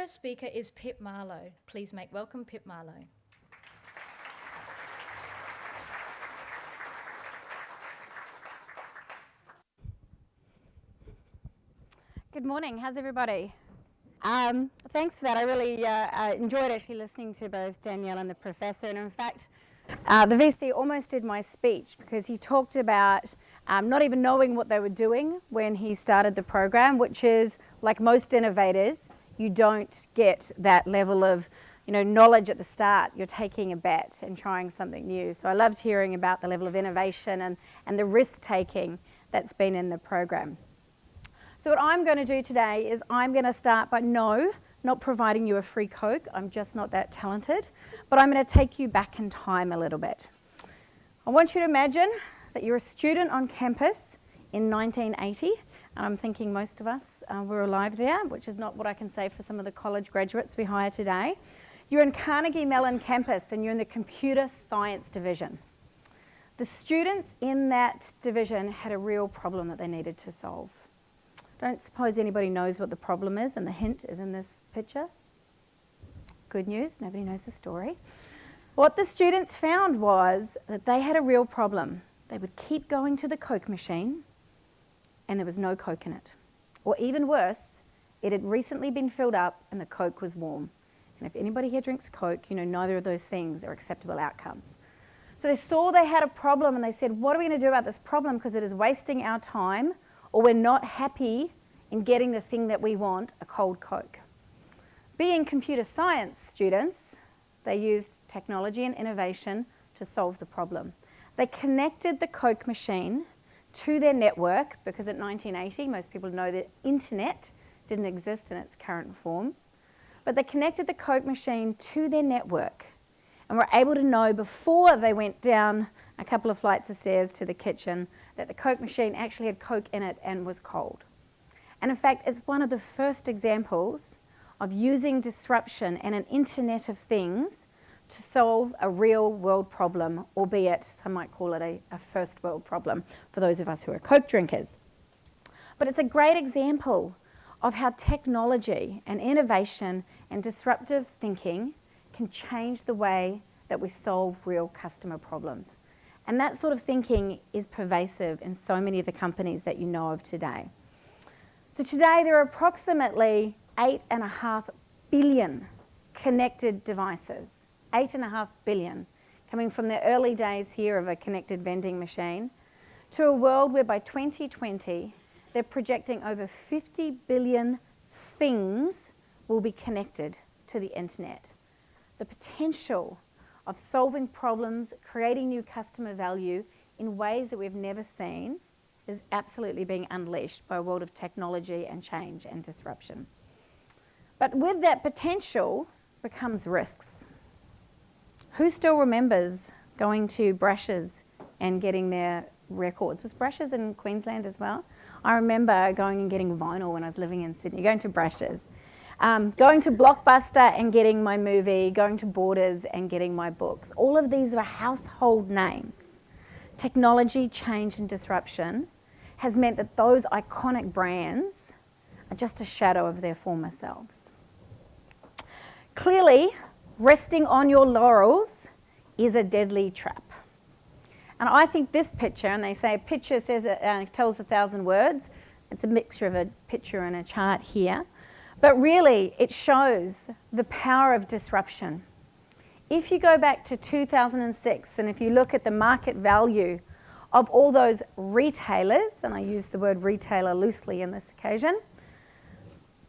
first speaker is Pip Marlowe. Please make welcome Pip Marlowe. Good morning. How's everybody? Thanks for that. I really enjoyed actually listening to both Danielle and the professor. And in fact, the VC almost did my speech because he talked about not even knowing what they were doing when he started the program, which is, like most innovators, you don't get that level of knowledge at the start. You're taking a bet and trying something new. So I loved hearing about the level of innovation and the risk-taking that's been in the program. So what I'm going to do today is I'm going to start by not providing you a free Coke. I'm just not that talented. But I'm going to take you back in time a little bit. I want you to imagine that you're a student on campus in 1980. And I'm thinking most of us were alive there, which is not what I can say for some of the college graduates we hire today. You're in Carnegie Mellon campus and you're in the computer science division. The students in that division had a real problem that they needed to solve. Don't suppose anybody knows what the problem is, and the hint is in this picture. Good news, nobody knows the story. What the students found was that they had a real problem. They would keep going to the Coke machine and there was no Coke in it. Or even worse, it had recently been filled up and the Coke was warm. And if anybody here drinks Coke, neither of those things are acceptable outcomes. So they saw they had a problem and they said, what are we going to do about this problem, because it is wasting our time, or we're not happy in getting the thing that we want, a cold Coke. Being computer science students, they used technology and innovation to solve the problem. They connected the Coke machine to their network, because at 1980, most people know that internet didn't exist in its current form. But they connected the Coke machine to their network and were able to know before they went down a couple of flights of stairs to the kitchen that the Coke machine actually had Coke in it and was cold. And in fact, it's one of the first examples of using disruption and an Internet of Things to solve a real world problem, albeit some might call it a first world problem for those of us who are Coke drinkers. But it's a great example of how technology and innovation and disruptive thinking can change the way that we solve real customer problems. And that sort of thinking is pervasive in so many of the companies that you know of today. So today there are approximately 8.5 billion connected devices. 8.5 billion, coming from the early days here of a connected vending machine to a world where by 2020 they're projecting over 50 billion things will be connected to the internet. The potential of solving problems, creating new customer value in ways that we've never seen is absolutely being unleashed by a world of technology and change and disruption. But with that potential becomes risks. Who still remembers going to Brushes and getting their records? Was Brushes in Queensland as well? I remember going and getting vinyl when I was living in Sydney, going to Brushes. Going to Blockbuster and getting my movie, going to Borders and getting my books. All of these were household names. Technology, change and disruption has meant that those iconic brands are just a shadow of their former selves. Clearly, resting on your laurels is a deadly trap. And I think this picture, and they say a picture says it tells 1,000 words. It's a mixture of a picture and a chart here. But really, it shows the power of disruption. If you go back to 2006, and if you look at the market value of all those retailers, and I use the word retailer loosely in this occasion,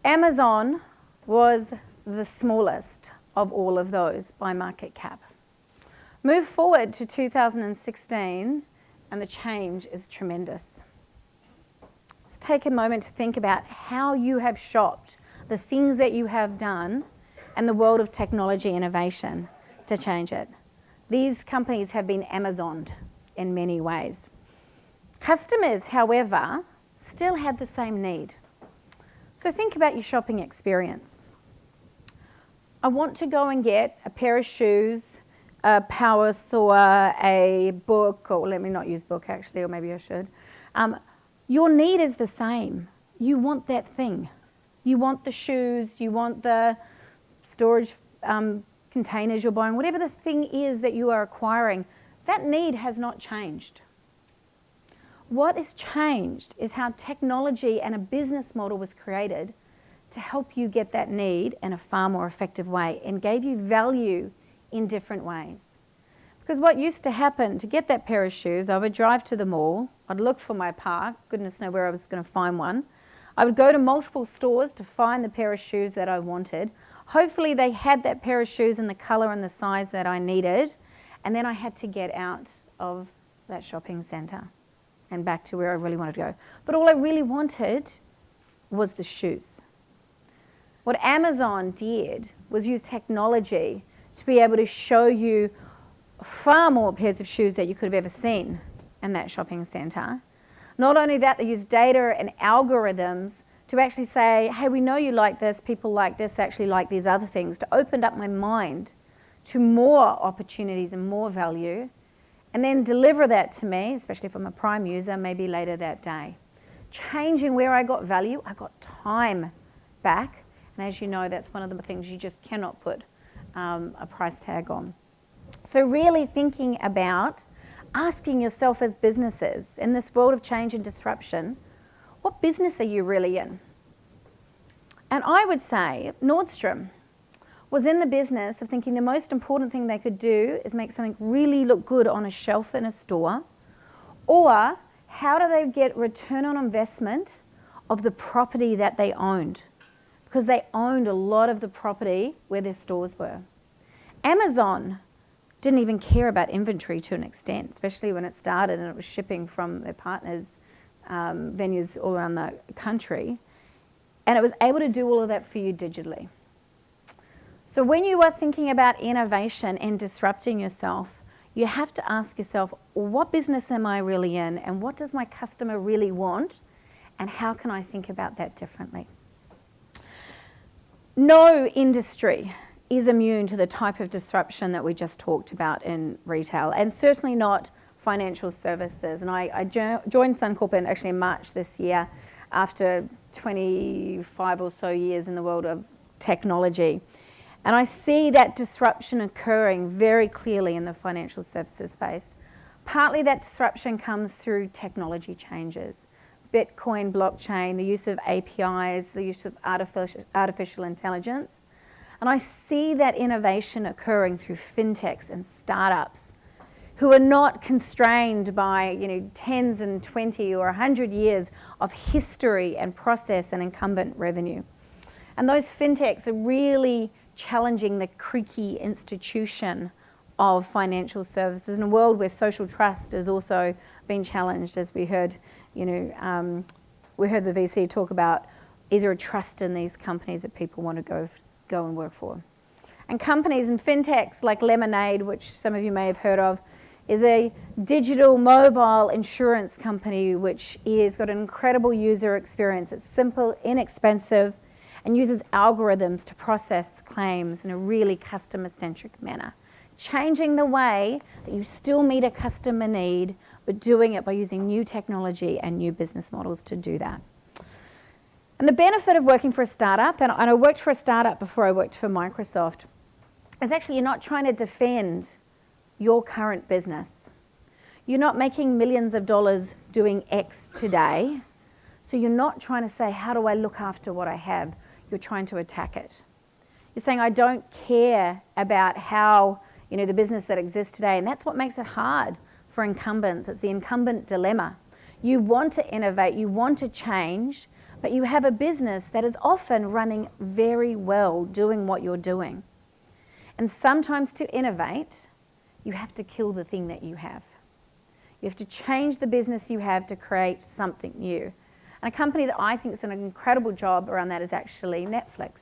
Amazon was the smallest of all of those by market cap. Move forward to 2016, and the change is tremendous. Let's take a moment to think about how you have shopped, the things that you have done, and the world of technology innovation to change it. These companies have been Amazoned in many ways. Customers, however, still had the same need. So think about your shopping experience. I want to go and get a pair of shoes, a power saw, a book, or let me not use book actually, or maybe I should. Your need is the same. You want that thing. You want the shoes, you want the storage containers you're buying, whatever the thing is that you are acquiring, that need has not changed. What has changed is how technology and a business model was created to help you get that need in a far more effective way and gave you value in different ways. Because what used to happen, to get that pair of shoes, I would drive to the mall, I'd look for my park, goodness knows where I was going to find one. I would go to multiple stores to find the pair of shoes that I wanted. Hopefully they had that pair of shoes in the colour and the size that I needed, and then I had to get out of that shopping centre and back to where I really wanted to go. But all I really wanted was the shoes. What Amazon did was use technology to be able to show you far more pairs of shoes that you could have ever seen in that shopping centre. Not only that, they use data and algorithms to actually say, hey, we know you like this, people like this, actually like these other things, to open up my mind to more opportunities and more value, and then deliver that to me, especially if I'm a Prime user, maybe later that day. Changing where I got value, I got time back, and as you know, that's one of the things you just cannot put a price tag on. So really thinking about asking yourself as businesses, in this world of change and disruption, what business are you really in? And I would say Nordstrom was in the business of thinking the most important thing they could do is make something really look good on a shelf in a store, or how do they get return on investment of the property that they owned? Because they owned a lot of the property where their stores were. Amazon didn't even care about inventory to an extent, especially when it started and it was shipping from their partners' venues all around the country. And it was able to do all of that for you digitally. So when you are thinking about innovation and disrupting yourself, you have to ask yourself, what business am I really in, and what does my customer really want, and how can I think about that differently? No industry is immune to the type of disruption that we just talked about in retail, and certainly not financial services. And I joined Suncorp actually in March this year after 25 or so years in the world of technology. And I see that disruption occurring very clearly in the financial services space. Partly that disruption comes through technology changes. Bitcoin, blockchain, the use of APIs, the use of artificial intelligence. And I see that innovation occurring through fintechs and startups who are not constrained by 10s and 20 or 100 years of history and process and incumbent revenue. And those fintechs are really challenging the creaky institution of financial services in a world where social trust has also been challenged, as we heard, we heard the VC talk about, is there a trust in these companies that people want to go and work for? And companies and fintechs like Lemonade, which some of you may have heard of, is a digital mobile insurance company which has got an incredible user experience. It's simple, inexpensive, and uses algorithms to process claims in a really customer-centric manner, changing the way that you still meet a customer need, but doing it by using new technology and new business models to do that. And the benefit of working for a startup, and I worked for a startup before I worked for Microsoft, is actually you're not trying to defend your current business. You're not making millions of dollars doing X today, so you're not trying to say, how do I look after what I have? You're trying to attack it. You're saying, I don't care about how, the business that exists today, and that's what makes it hard for incumbents. It's the incumbent dilemma. You want to innovate, you want to change, but you have a business that is often running very well doing what you're doing. And sometimes to innovate, you have to kill the thing that you have. You have to change the business you have to create something new. And a company that I think has done an incredible job around that is actually Netflix.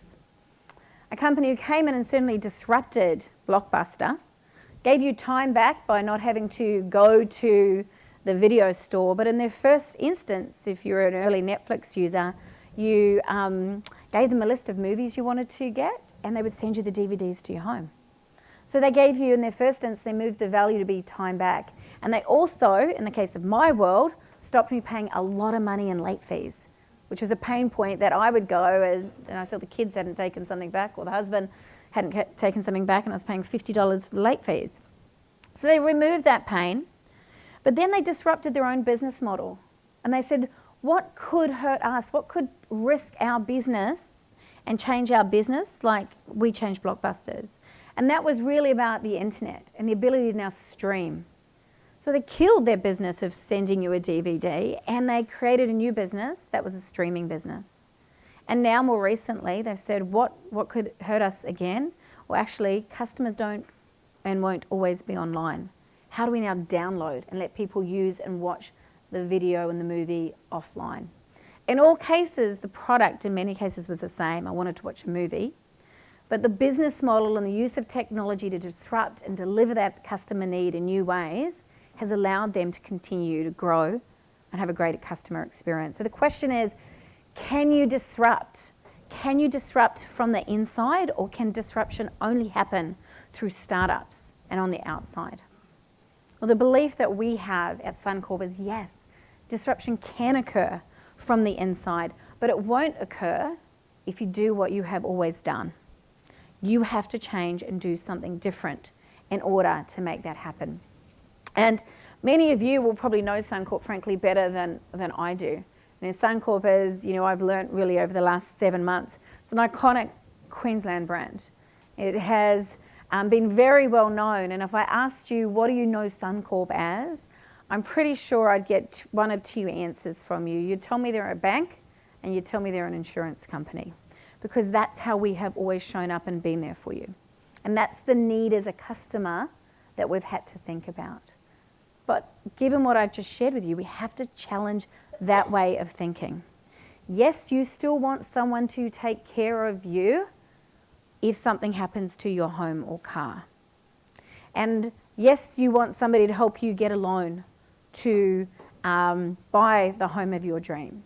A company who came in and certainly disrupted Blockbuster, gave you time back by not having to go to the video store, but in their first instance, if you're an early Netflix user, you gave them a list of movies you wanted to get, and they would send you the DVDs to your home. So they gave you, in their first instance, they moved the value to be time back. And they also, in the case of my world, stopped me paying a lot of money in late fees which was a pain point that I would go and I saw the kids hadn't taken something back or the husband hadn't taken something back and I was paying $50 for late fees. So they removed that pain, but then they disrupted their own business model. And they said, what could hurt us? What could risk our business and change our business like we changed Blockbusters? And that was really about the internet and the ability to now stream. So they killed their business of sending you a DVD and they created a new business that was a streaming business. And now more recently, they've said, what could hurt us again? Well, actually, customers don't and won't always be online. How do we now download and let people use and watch the video and the movie offline? In all cases, the product in many cases was the same. I wanted to watch a movie. But the business model and the use of technology to disrupt and deliver that customer need in new ways has allowed them to continue to grow and have a great customer experience. So the question is, can you disrupt? Can you disrupt from the inside, or can disruption only happen through startups and on the outside? Well, the belief that we have at Suncorp is yes, disruption can occur from the inside, but it won't occur if you do what you have always done. You have to change and do something different in order to make that happen. And many of you will probably know Suncorp, frankly, better than I do. And Suncorp is, I've learnt really over the last 7 months, it's an iconic Queensland brand. It has been very well known, and if I asked you, what do you know Suncorp as? I'm pretty sure I'd get one of two answers from you. You'd tell me they're a bank, and you'd tell me they're an insurance company, because that's how we have always shown up and been there for you. And that's the need as a customer that we've had to think about. But given what I've just shared with you, we have to challenge that way of thinking. Yes, you still want someone to take care of you if something happens to your home or car. And yes, you want somebody to help you get a loan to buy the home of your dreams.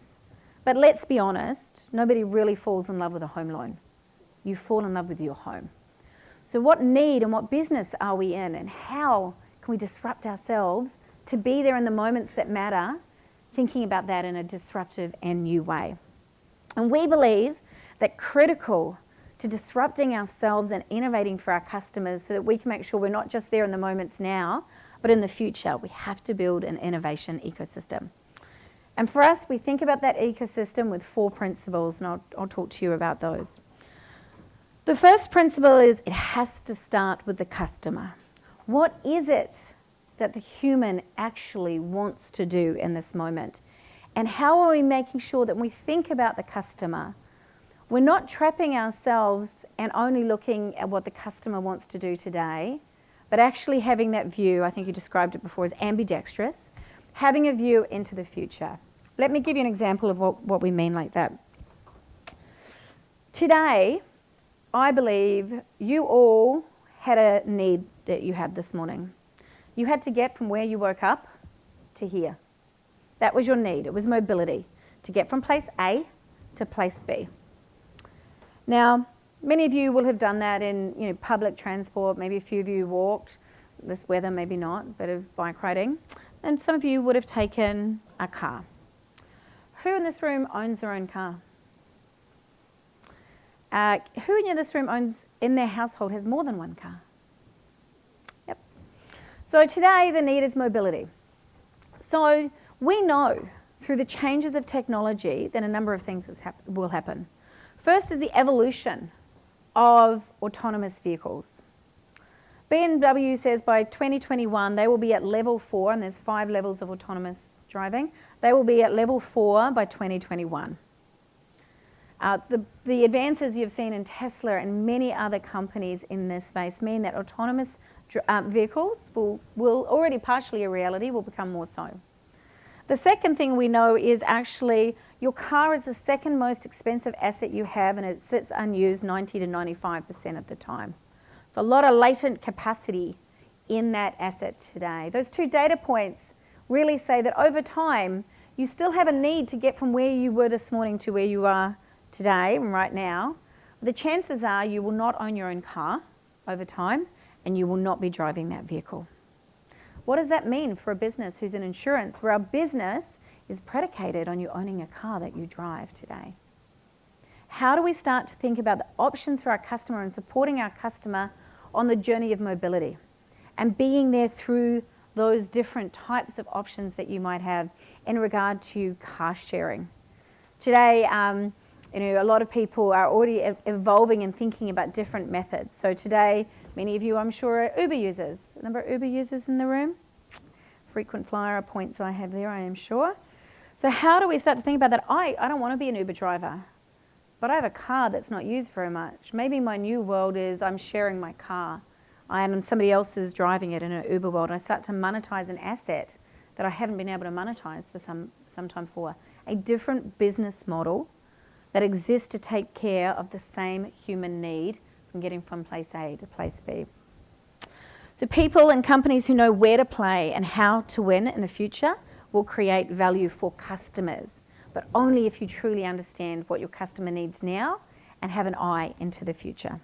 But let's be honest, nobody really falls in love with a home loan. You fall in love with your home. So what need and what business are we in, and how can we disrupt ourselves to be there in the moments that matter, thinking about that in a disruptive and new way? And we believe that critical to disrupting ourselves and innovating for our customers so that we can make sure we're not just there in the moments now, but in the future, we have to build an innovation ecosystem. And for us, we think about that ecosystem with 4 principles, and I'll talk to you about those. The first principle is it has to start with the customer. What is it that the human actually wants to do in this moment? And how are we making sure that when we think about the customer, we're not trapping ourselves and only looking at what the customer wants to do today, but actually having that view, I think you described it before as ambidextrous, having a view into the future. Let me give you an example of what we mean like that. Today, I believe you all had a need that you had this morning. You had to get from where you woke up to here. That was your need. It was mobility, to get from place A to place B. Now, many of you will have done that in public transport. Maybe a few of you walked. This weather, maybe not, but of bike riding. And some of you would have taken a car. Who in this room owns their own car? Who in this room owns, in their household, has more than one car? Yep. So today the need is mobility. So we know through the changes of technology that a number of things will happen. First is the evolution of autonomous vehicles. BMW says by 2021 they will be at level 4, and there's 5 levels of autonomous driving. They will be at level 4 by 2021. The advances you've seen in Tesla and many other companies in this space mean that autonomous vehicles will already partially a reality, will become more so. The second thing we know is actually your car is the second most expensive asset you have, and it sits unused 90 to 95% of the time. So a lot of latent capacity in that asset today. Those 2 data points really say that over time, you still have a need to get from where you were this morning to where you are today and right now. The chances are you will not own your own car over time, and you will not be driving that vehicle. What does that mean for a business who's in insurance, where our business is predicated on you owning a car that you drive today. How do we start to think about the options for our customer and supporting our customer on the journey of mobility and being there through those different types of options that you might have in regard to car sharing? Today, a lot of people are already evolving and thinking about different methods. So today, many of you, I'm sure, are Uber users. The number of Uber users in the room? Frequent flyer points I have there, I am sure. So how do we start to think about that? I don't want to be an Uber driver, but I have a car that's not used very much. Maybe my new world is I'm sharing my car and somebody else is driving it in an Uber world. I start to monetize an asset that I haven't been able to monetize for some time before. A different business model that exists to take care of the same human need from getting from place A to place B. So people and companies who know where to play and how to win in the future will create value for customers, but only if you truly understand what your customer needs now and have an eye into the future.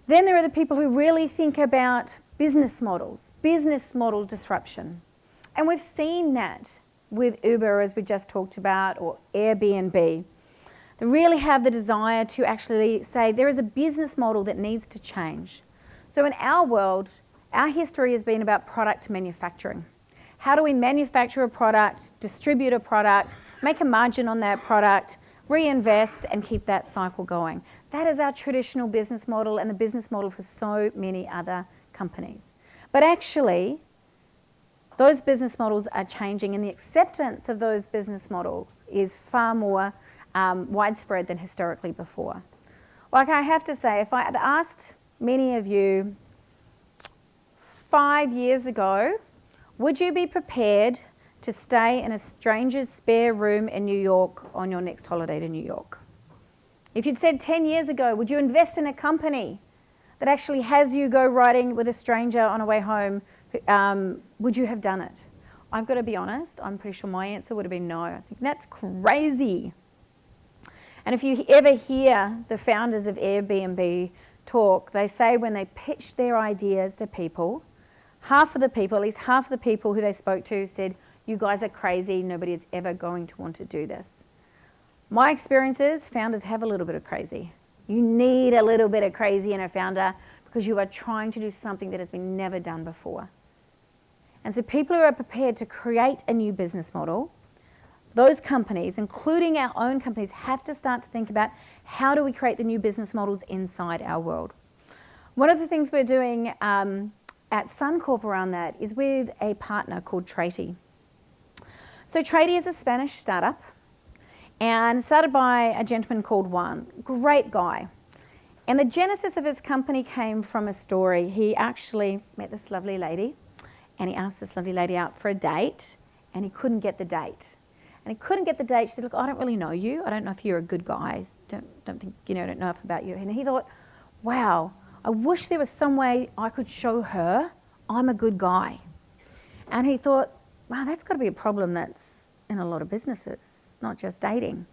Then there are the people who really think about business models, business model disruption. And we've seen that with Uber, as we just talked about, or Airbnb. They really have the desire to actually say there is a business model that needs to change. So in our world, our history has been about product manufacturing. How do we manufacture a product, distribute a product, make a margin on that product, reinvest and keep that cycle going? That is our traditional business model and the business model for so many other companies. But actually, those business models are changing and the acceptance of those business models is far more widespread than historically before. Like I have to say, if I had asked many of you 5 years ago, would you be prepared to stay in a stranger's spare room in New York on your next holiday to New York? If you'd said 10 years ago, would you invest in a company that actually has you go riding with a stranger on a way home, would you have done it? I've got to be honest, I'm pretty sure my answer would have been no. I think that's crazy. And if you ever hear the founders of Airbnb talk, they say when they pitch their ideas to people, half of the people, at least half of the people who they spoke to said, you guys are crazy, nobody is ever going to want to do this. My experience is founders have a little bit of crazy. You need a little bit of crazy in a founder because you are trying to do something that has been never done before. And so people who are prepared to create a new business model, those companies, including our own companies, have to start to think about how do we create the new business models inside our world. One of the things we're doing at Suncorp around that is with a partner called Traity. So Traity is a Spanish startup and started by a gentleman called Juan, great guy. And the genesis of his company came from a story. He actually met this lovely lady and he asked this lovely lady out for a date and he couldn't get the date. And he couldn't get the date. She said, look, I don't really know you. I don't know if you're a good guy. Don't think, I don't know enough about you. And he thought, wow, I wish there was some way I could show her I'm a good guy. And he thought, wow, that's got to be a problem that's in a lot of businesses, not just dating.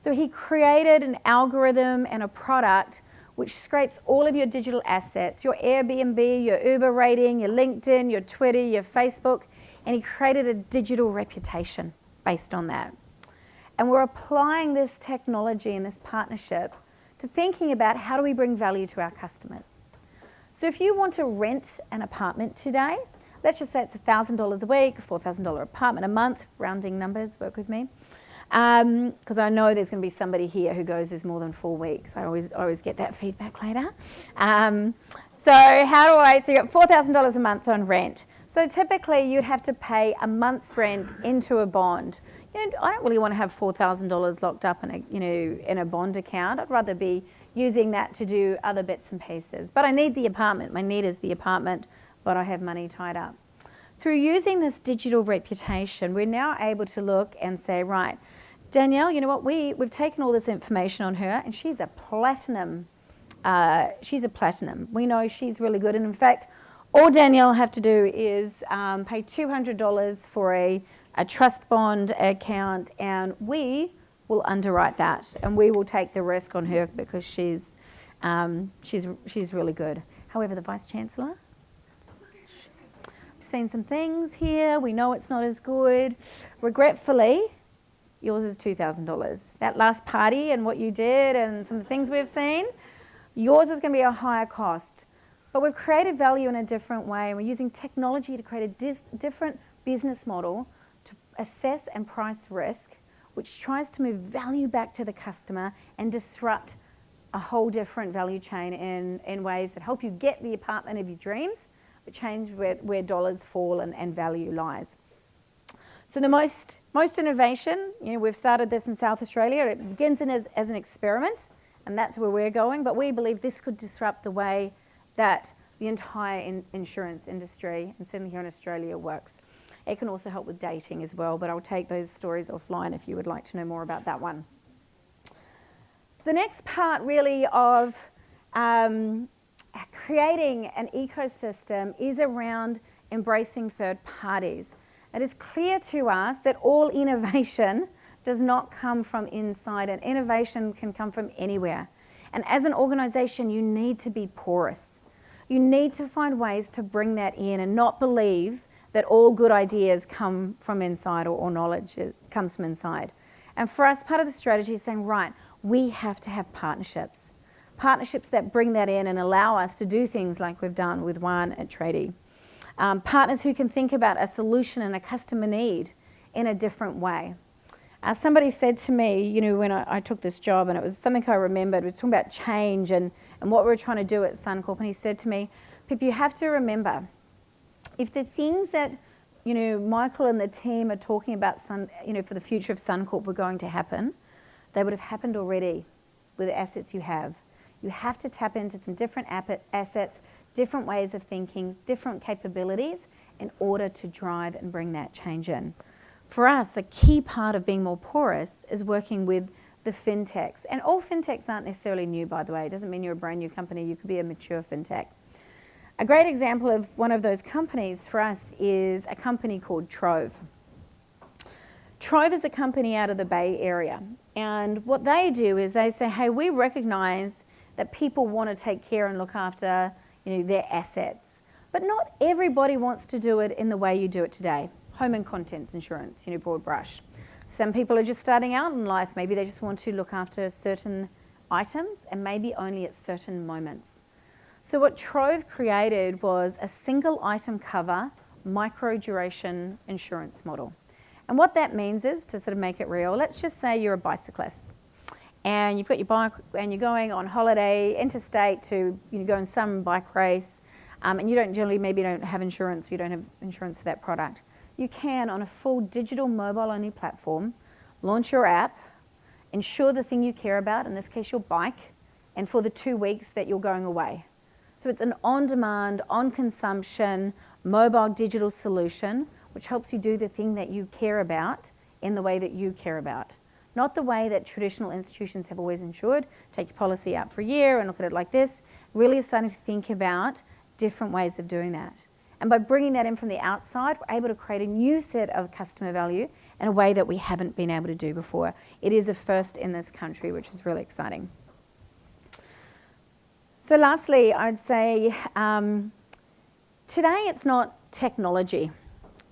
So he created an algorithm and a product which scrapes all of your digital assets, your Airbnb, your Uber rating, your LinkedIn, your Twitter, your Facebook, and he created a digital reputation based on that. And we're applying this technology and this partnership to thinking about how do we bring value to our customers. So if you want to rent an apartment today, let's just say it's $1,000 a week, $4,000 apartment a month, rounding numbers, work with me. Because I know there's going to be somebody here who goes there's more than 4 weeks. I always get that feedback later. So you got $4,000 a month on rent. So typically you'd have to pay a month's rent into a bond. I don't really want to have $4,000 locked up in a bond account. I'd rather be using that to do other bits and pieces. But I need the apartment. My need is the apartment, but I have money tied up. Through using this digital reputation, we're now able to look and say, right, Danielle, you know what, we've taken all this information on her and she's a platinum. We know she's really good. And in fact, all Danielle have to do is pay $200 for a trust bond account and we will underwrite that and we will take the risk on her because she's really good. However, the Vice Chancellor, seen some things here. We know it's not as good. Regretfully, yours is $2,000. That last party and what you did and some of the things we've seen, yours is going to be a higher cost. But we've created value in a different way, and we're using technology to create a different business model to assess and price risk, which tries to move value back to the customer and disrupt a whole different value chain in ways that help you get the apartment of your dreams, but change where dollars fall and value lies. So the most innovation, we've started this in South Australia. It begins as an experiment, and that's where we're going, but we believe this could disrupt the way that the entire insurance industry, and certainly here in Australia, works. It can also help with dating as well, but I'll take those stories offline if you would like to know more about that one. The next part really of creating an ecosystem is around embracing third parties. It is clear to us that all innovation does not come from inside, and innovation can come from anywhere. And as an organisation, you need to be porous. You need to find ways to bring that in and not believe that all good ideas come from inside or knowledge comes from inside. And for us, part of the strategy is saying, right, we have to have partnerships. Partnerships that bring that in and allow us to do things like we've done with One at Tradie. Partners who can think about a solution and a customer need in a different way. Somebody said to me, when I took this job, and it was something I remembered, we were talking about change and what we were trying to do at Suncorp, and he said to me, Pip, you have to remember, if the things that Michael and the team are talking about for the future of Suncorp were going to happen, they would have happened already with the assets you have. You have to tap into some different assets, different ways of thinking, different capabilities in order to drive and bring that change in. For us, a key part of being more porous is working with the fintechs. And all fintechs aren't necessarily new, by the way. It doesn't mean you're a brand new company. You could be a mature fintech. A great example of one of those companies for us is a company called Trove. Trove is a company out of the Bay Area. And what they do is they say, hey, we recognise that people want to take care and look after their assets. But not everybody wants to do it in the way you do it today. Home and contents insurance, broad brush. Some people are just starting out in life. Maybe they just want to look after certain items and maybe only at certain moments. So what Trove created was a single item cover, micro duration insurance model. And what that means is, to sort of make it real, let's just say you're a bicyclist and you've got your bike and you're going on holiday, interstate to go in some bike race, and you don't have insurance, you don't have insurance for that product. You can, on a full digital mobile-only platform, launch your app, insure the thing you care about, in this case your bike, and for the 2 weeks that you're going away. So it's an on-demand, on-consumption, mobile digital solution which helps you do the thing that you care about in the way that you care about. Not the way that traditional institutions have always insured. Take your policy out for a year and look at it like this. Really starting to think about different ways of doing that. And by bringing that in from the outside, we're able to create a new set of customer value in a way that we haven't been able to do before. It is a first in this country, which is really exciting. So lastly, I'd say today it's not technology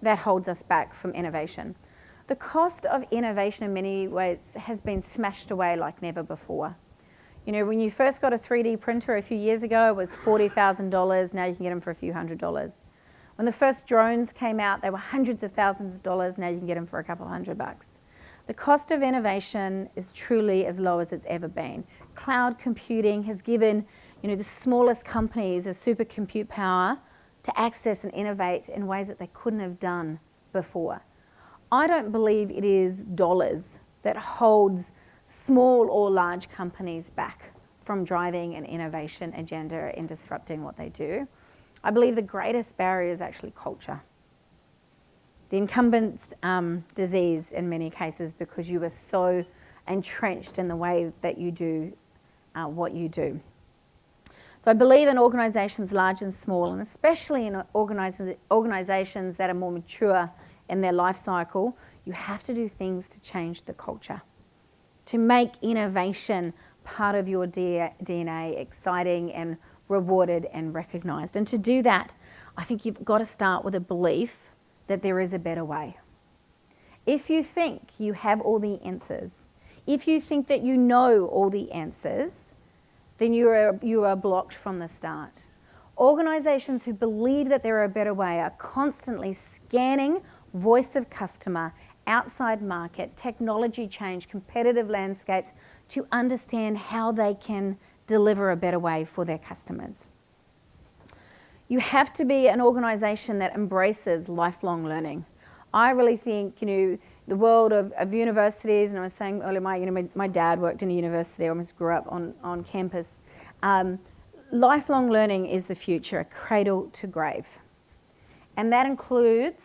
that holds us back from innovation. The cost of innovation in many ways has been smashed away like never before. When you first got a 3D printer a few years ago, it was $40,000. Now you can get them for a few $100s. When the first drones came out, they were hundreds of thousands of dollars. Now you can get them for a couple $100. The cost of innovation is truly as low as it's ever been. Cloud computing has given the smallest companies a supercompute power to access and innovate in ways that they couldn't have done before. I don't believe it is dollars that holds small or large companies back from driving an innovation agenda and disrupting what they do. I believe the greatest barrier is actually culture. The incumbent's disease in many cases, because you are so entrenched in the way that you do what you do. So I believe in organisations large and small, and especially in organisations that are more mature in their life cycle, you have to do things to change the culture, to make innovation part of your DNA, exciting and rewarded and recognised. And to do that, I think you've got to start with a belief that there is a better way. If you think you have all the answers, if you think that you know all the answers, then you are blocked from the start. Organisations who believe that there are a better way are constantly scanning voice of customer, outside market, technology change, competitive landscapes to understand how they can deliver a better way for their customers. You have to be an organisation that embraces lifelong learning. I really think, the world of universities, and I was saying earlier, my dad worked in a university, I almost grew up on campus. Lifelong learning is the future, cradle to grave. And that includes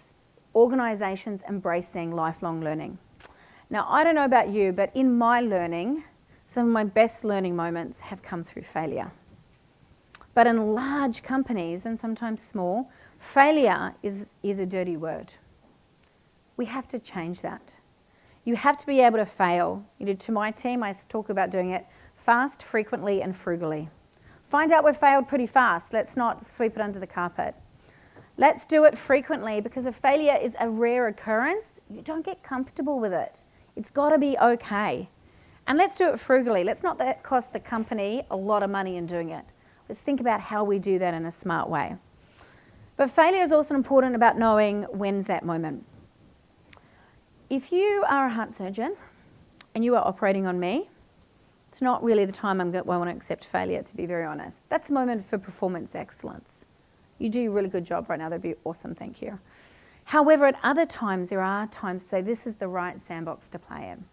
organisations embracing lifelong learning. Now, I don't know about you, but in my learning, some of my best learning moments have come through failure. But in large companies, and sometimes small, failure is a dirty word. We have to change that. You have to be able to fail. To my team, I talk about doing it fast, frequently, and frugally. Find out we've failed pretty fast. Let's not sweep it under the carpet. Let's do it frequently, because if failure is a rare occurrence, you don't get comfortable with it. It's got to be okay. And let's do it frugally. Let's not cost the company a lot of money in doing it. Let's think about how we do that in a smart way. But failure is also important about knowing when's that moment. If you are a heart surgeon and you are operating on me, it's not really the time I want to accept failure, to be very honest. That's a moment for performance excellence. You do a really good job right now, that'd be awesome, thank you. However, at other times, there are times to say this is the right sandbox to play in.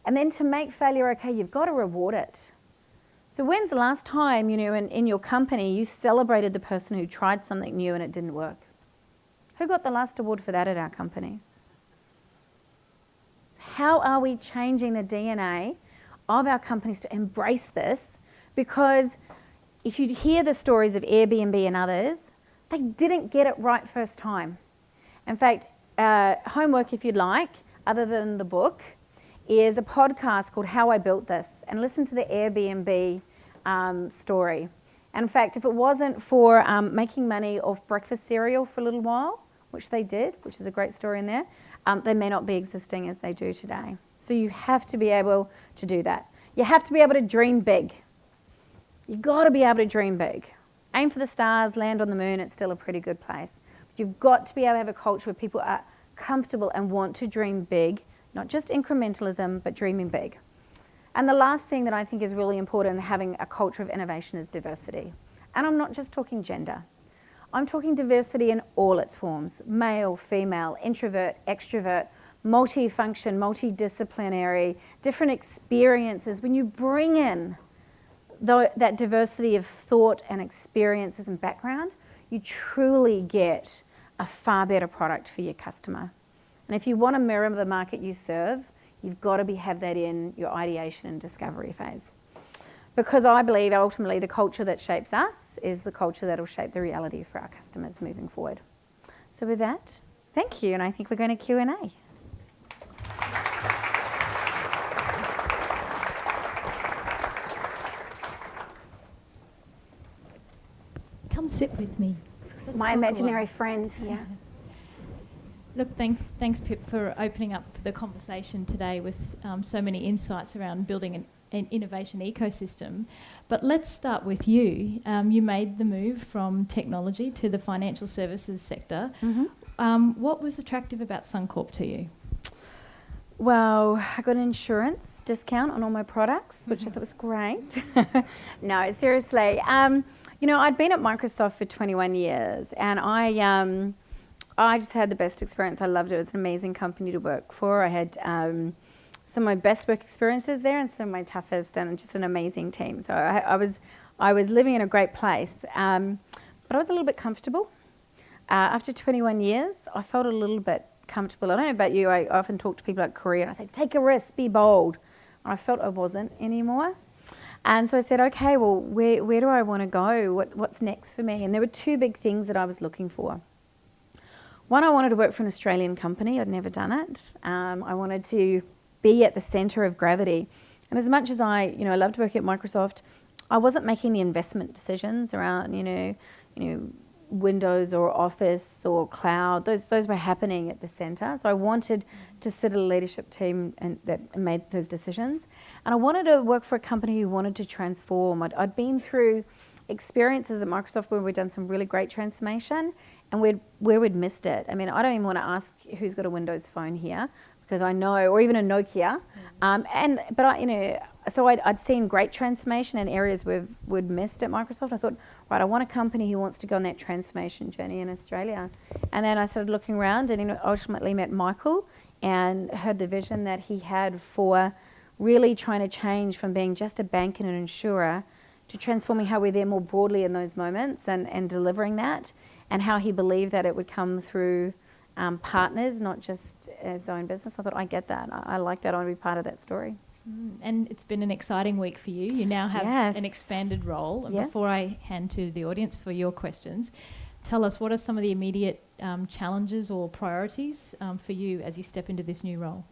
And then to make failure okay, you've got to reward it. So when's the last time, in your company, you celebrated the person who tried something new and it didn't work? Who got the last award for that at our companies? How are we changing the DNA of our companies to embrace this? Because if you hear the stories of Airbnb and others, they didn't get it right first time. In fact, homework, if you'd like, other than the book, is a podcast called How I Built This, and listen to the Airbnb story. And in fact, if it wasn't for making money off breakfast cereal for a little while, which they did, which is a great story in there, they may not be existing as they do today. So you have to be able to do that. You have to be able to dream big. You've got to be able to dream big. Aim for the stars, land on the moon, it's still a pretty good place. But you've got to be able to have a culture where people are comfortable and want to dream big, not just incrementalism, but dreaming big. And the last thing that I think is really important in having a culture of innovation is diversity. And I'm not just talking gender. I'm talking diversity in all its forms: male, female, introvert, extrovert, multifunction, multidisciplinary, different experiences. When you bring in that diversity of thought and experiences and background, you truly get a far better product for your customer. And if you want to mirror the market you serve, you've got to have that in your ideation and discovery phase. Because I believe ultimately the culture that shapes us is the culture that will shape the reality for our customers moving forward. So with that, thank you, and I think we're going to Q&A. Come sit with me. My imaginary friends here. Look, thanks Pip, for opening up the conversation today with so many insights around building an innovation ecosystem. But let's start with you. You made the move from technology to the financial services sector. Mm-hmm. What was attractive about Suncorp to you? Well, I got an insurance discount on all my products, which I thought was great. No, seriously. I'd been at Microsoft for 21 years, and I just had the best experience. I loved it. It was an amazing company to work for. I had some of my best work experiences there and some of my toughest, and just an amazing team. So I was living in a great place, but I was a little bit comfortable. After 21 years, I felt a little bit comfortable. I don't know about you. I often talk to people about career, and I say, take a risk, be bold. And I felt I wasn't anymore. And so I said, okay, well, where do I want to go? What's next for me? And there were two big things that I was looking for. One, I wanted to work for an Australian company. I'd never done it. I wanted to be at the centre of gravity. And as much as I loved working at Microsoft, I wasn't making the investment decisions around, Windows or Office or cloud. Those were happening at the centre. So I wanted to sit at a leadership team and that made those decisions. And I wanted to work for a company who wanted to transform. I'd been through experiences at Microsoft where we'd done some really great transformation and where we'd missed it. I mean, I don't even want to ask who's got a Windows phone here, because I know, or even a Nokia. So I'd seen great transformation in areas we'd missed at Microsoft. I thought, right, I want a company who wants to go on that transformation journey in Australia. And then I started looking around and ultimately met Michael and heard the vision that he had for really trying to change from being just a bank and an insurer to transforming how we're there more broadly in those moments and delivering that, and how he believed that it would come through partners, not just his own business. I thought, I get that. I like that. I want to be part of that story. And it's been an exciting week for you. You now have an expanded role. And before I hand to the audience for your questions, tell us, what are some of the immediate challenges or priorities for you as you step into this new role?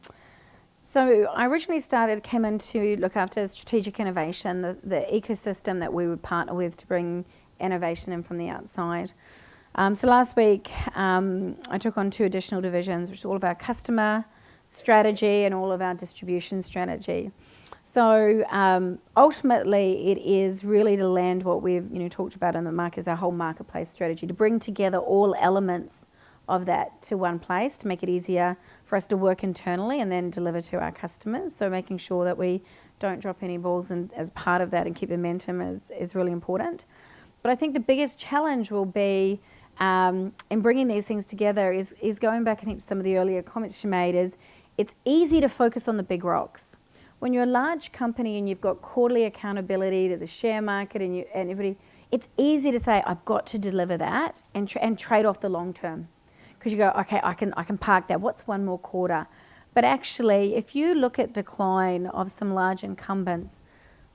So I originally came in to look after strategic innovation, the ecosystem that we would partner with to bring innovation in from the outside. So last week I took on 2 additional divisions, which is all of our customer strategy and all of our distribution strategy. So ultimately it is really to land what we've talked about in the market, is our whole marketplace strategy, to bring together all elements of that to one place, to make it easier for us to work internally and then deliver to our customers. So making sure that we don't drop any balls as part of that and keep momentum is really important. But I think the biggest challenge will be in bringing these things together is going back, I think, to some of the earlier comments you made, is it's easy to focus on the big rocks. When you're a large company and you've got quarterly accountability to the share market and everybody, it's easy to say, I've got to deliver that and trade off the long term. Because you go, okay, I can park that. What's one more quarter? But actually, if you look at decline of some large incumbents,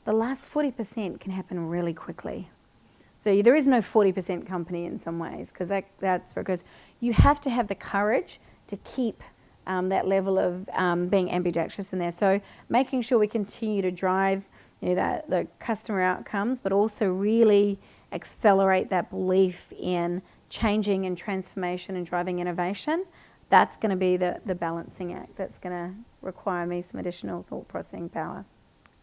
the last 40% can happen really quickly. So there is no 40% company in some ways, because that's because you have to have the courage to keep that level of being ambidextrous in there. So making sure we continue to drive the customer outcomes, but also really accelerate that belief in changing and transformation and driving innovation. That's going to be the balancing act that's going to require me some additional thought processing power.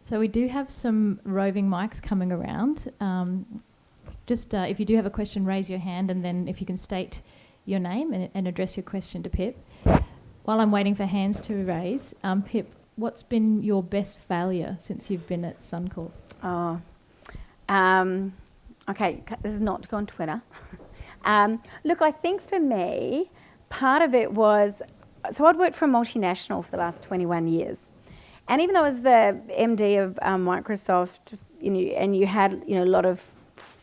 So we do have some roving mics coming around. If you do have a question, raise your hand, and then if you can state your name and address your question to Pip. While I'm waiting for hands to raise, Pip, what's been your best failure since you've been at Suncorp? Okay, this is not to go on Twitter. Look, I think for me, part of it was, so I'd worked for a multinational for the last 21 years. And even though I was the MD of Microsoft, and you had a lot of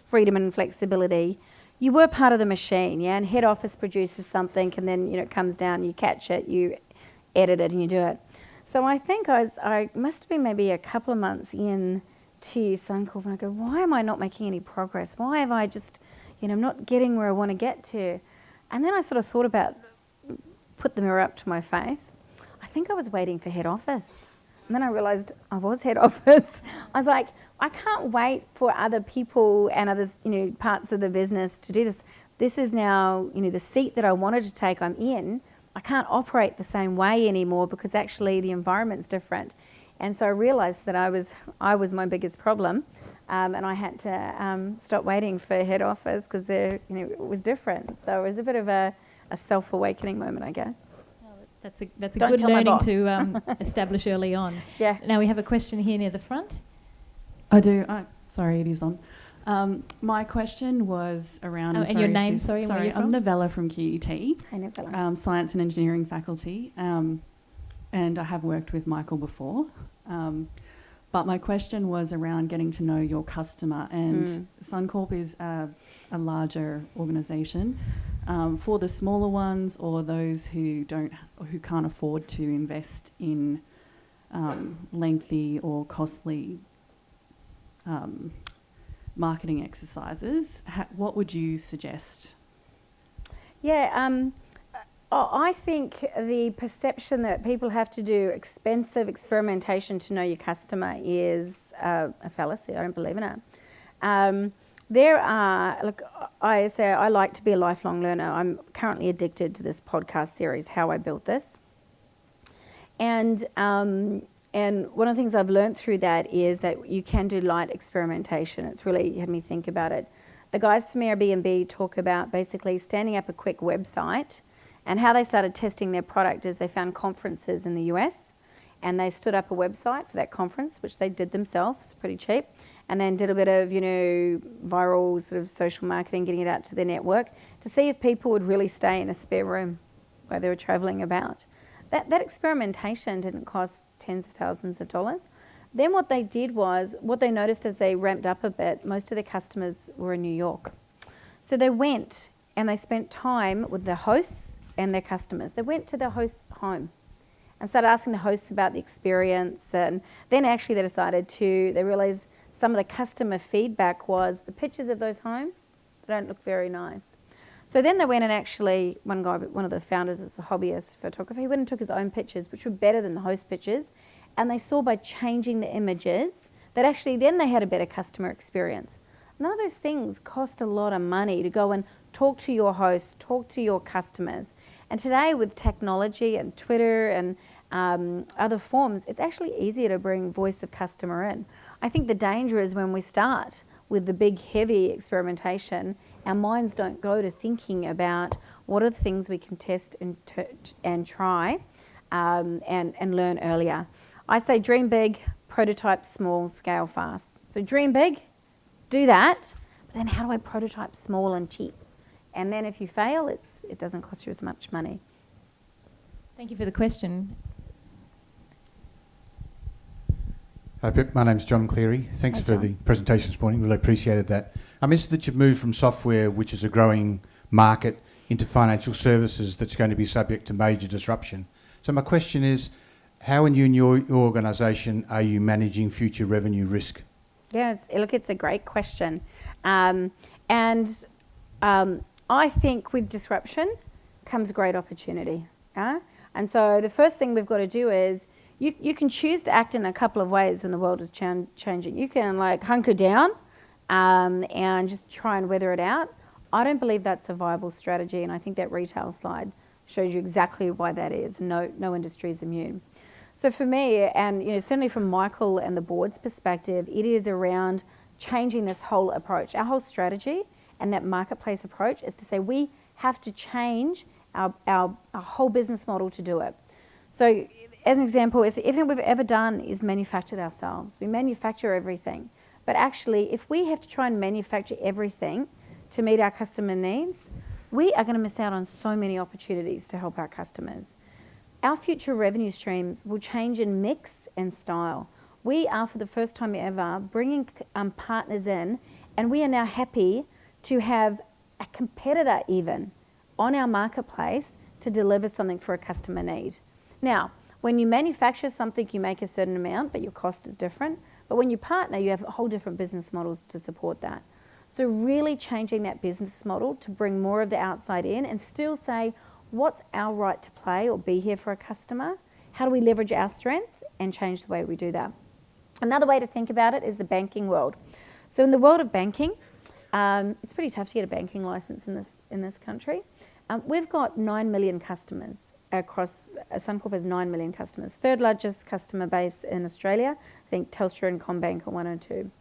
freedom and flexibility, you were part of the machine, and head office produces something, and then it comes down, you catch it, you edit it, and you do it. So I think I must have been maybe a couple of months in to Suncorp, and I go, why am I not making any progress? Why have I just, I'm not getting where I want to get to? And then I sort of thought about, put the mirror up to my face. I think I was waiting for head office. And then I realised I was head office. I was like, I can't wait for other people and other parts of the business to do this. This is now the seat that I wanted to take. I'm in. I can't operate the same way anymore because actually the environment's different. And so I realised that I was my biggest problem, and I had to stop waiting for head office because it was different. So it was a bit of a self-awakening moment, I guess. That's a good learning to establish early on. Yeah. Now we have a question here near the front. I do. Sorry, it is on. My question was around... and your name, sorry, where are you from? I'm Novella from QUT. Hi, Novella. Science and Engineering faculty. And I have worked with Michael before. But my question was around getting to know your customer. And Suncorp is a larger organisation. For the smaller ones or those who can't afford to invest in lengthy or costly marketing exercises, what would you suggest? Yeah, I think the perception that people have to do expensive experimentation to know your customer is a fallacy. I don't believe in it. There are, look, I say I like to be a lifelong learner. I'm currently addicted to this podcast series, How I Built This. And one of the things I've learned through that is that you can do light experimentation. It's really had me think about it. The guys from Airbnb talk about basically standing up a quick website, and how they started testing their product is they found conferences in the US, and they stood up a website for that conference, which they did themselves, pretty cheap, and then did a bit of, viral sort of social marketing, getting it out to their network to see if people would really stay in a spare room while they were traveling about. That experimentation didn't cost tens of thousands of dollars. Then what they did was, what they noticed as they ramped up a bit, most of their customers were in New York. So they went and they spent time with the hosts and their customers. They went to the host's home and started asking the hosts about the experience, and then actually they realized some of the customer feedback was the pictures of those homes, they don't look very nice. So then they went and actually, one of the founders is a hobbyist photographer, he went and took his own pictures, which were better than the host pictures, and they saw by changing the images that actually then they had a better customer experience. None of those things cost a lot of money to go and talk to your hosts, talk to your customers. And today with technology and Twitter and other forms, it's actually easier to bring voice of customer in. I think the danger is when we start with the big, heavy experimentation, our minds don't go to thinking about what are the things we can test and try and learn earlier. I say dream big, prototype small, scale fast. So dream big, do that, but then how do I prototype small and cheap? And then if you fail, it doesn't cost you as much money. Thank you for the question. Hi Pip, my name's John Cleary. Thanks for the presentation this morning, really appreciated that. I'm interested that you've moved from software, which is a growing market, into financial services that's going to be subject to major disruption. So my question is, how in you and your organisation are you managing future revenue risk? Yeah, it's a great question. I think with disruption comes great opportunity. And so the first thing we've got to do is, you can choose to act in a couple of ways when the world is changing. You can hunker down and just try and weather it out. I don't believe that's a viable strategy, and I think that retail slide shows you exactly why that is. No industry is immune. So for me, and certainly from Michael and the board's perspective, it is around changing this whole approach. Our whole strategy and that marketplace approach is to say we have to change our whole business model to do it. So as an example, everything we've ever done is manufactured ourselves. We manufacture everything. But actually, if we have to try and manufacture everything to meet our customer needs, we are going to miss out on so many opportunities to help our customers. Our future revenue streams will change in mix and style. We are, for the first time ever, bringing partners in, and we are now happy to have a competitor even on our marketplace to deliver something for a customer need. Now, when you manufacture something, you make a certain amount, but your cost is different. But when you partner, you have whole different business models to support that. So really changing that business model to bring more of the outside in and still say, what's our right to play or be here for a customer? How do we leverage our strength and change the way we do that? Another way to think about it is the banking world. So in the world of banking, it's pretty tough to get a banking license in this country. We've got 9 million customers across, Suncorp has 9 million customers. Third largest customer base in Australia. I think Telstra and CommBank are 1 or 2.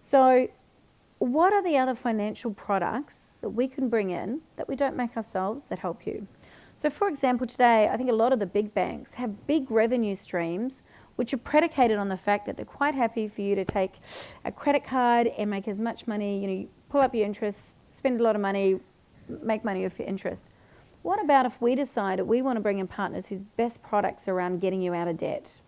So what are the other financial products that we can bring in that we don't make ourselves that help you? So for example, today, I think a lot of the big banks have big revenue streams which are predicated on the fact that they're quite happy for you to take a credit card and make as much money, you pull up your interest, spend a lot of money, make money off your interest. What about if we decide that we want to bring in partners whose best products are around getting you out of debt?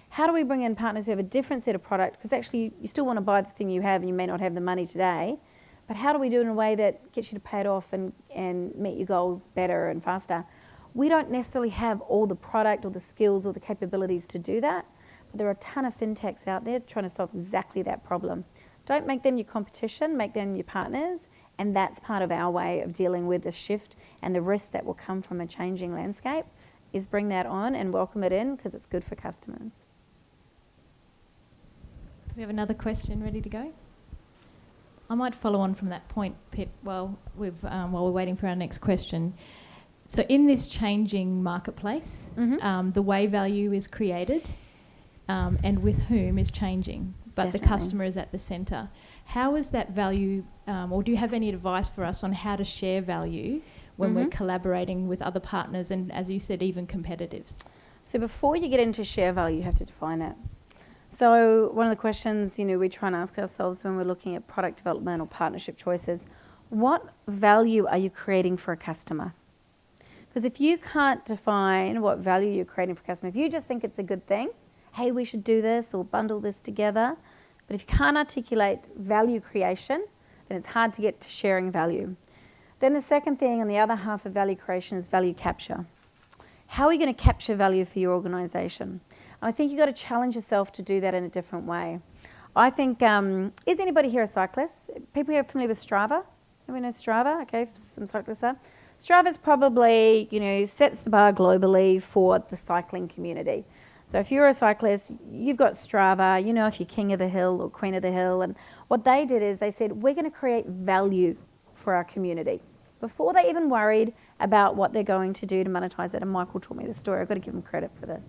How do we bring in partners who have a different set of products? Because actually you still want to buy the thing you have and you may not have the money today, but how do we do it in a way that gets you to pay it off and meet your goals better and faster? We don't necessarily have all the product or the skills or the capabilities to do that, but there are a ton of fintechs out there trying to solve exactly that problem. Don't make them your competition, make them your partners, and that's part of our way of dealing with the shift and the risk that will come from a changing landscape, is bring that on and welcome it in because it's good for customers. We have another question ready to go. I might follow on from that point, Pip, while we're waiting for our next question. So in this changing marketplace, the way value is created and with whom is changing, but Definitely. the customer is at the centre. How is that value, or do you have any advice for us on how to share value when we're collaborating with other partners and, as you said, even competitors? So before you get into share value, you have to define it. So one of the questions, we try and ask ourselves when we're looking at product development or partnership choices, what value are you creating for a customer? Because if you can't define what value you're creating for a customer, if you just think it's a good thing, hey, we should do this or bundle this together, but if you can't articulate value creation, then it's hard to get to sharing value. Then the second thing on the other half of value creation is value capture. How are you going to capture value for your organisation? I think you've got to challenge yourself to do that in a different way. I think, is anybody here a cyclist? People here familiar with Strava? Everyone know Strava? Okay, some cyclists are. Strava's probably, sets the bar globally for the cycling community. So if you're a cyclist, you've got Strava, if you're king of the hill or queen of the hill. And what they did is they said, we're going to create value for our community. Before they even worried about what they're going to do to monetize it, and Michael taught me the story, I've got to give him credit for this.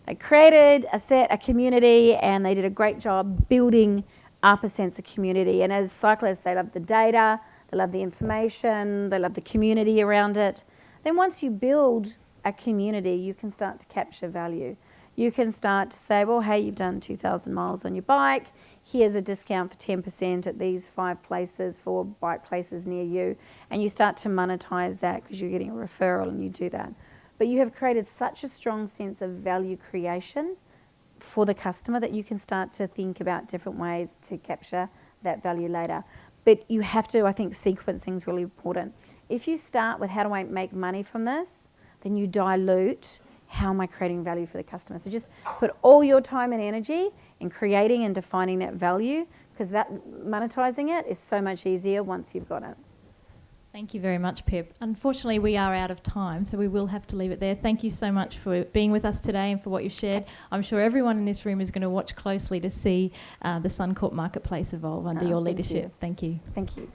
They created a community, and they did a great job building up a sense of community. And as cyclists, they love the data, they love the information, they love the community around it. Then once you build a community, you can start to capture value. You can start to say, well, hey, you've done 2,000 miles on your bike. Here's a discount for 10% at these 5 places, 4 bike places near you. And you start to monetize that because you're getting a referral and you do that. But you have created such a strong sense of value creation for the customer that you can start to think about different ways to capture that value later. But you have to, I think, sequencing is really important. If you start with how do I make money from this, then you dilute how am I creating value for the customer. So just put all your time and energy in creating and defining that value, because that monetizing it is so much easier once you've got it. Thank you very much, Pip. Unfortunately, we are out of time, so we will have to leave it there. Thank you so much for being with us today and for what you shared. I'm sure everyone in this room is going to watch closely to see the Suncorp marketplace evolve under your leadership. Thank you. Thank you.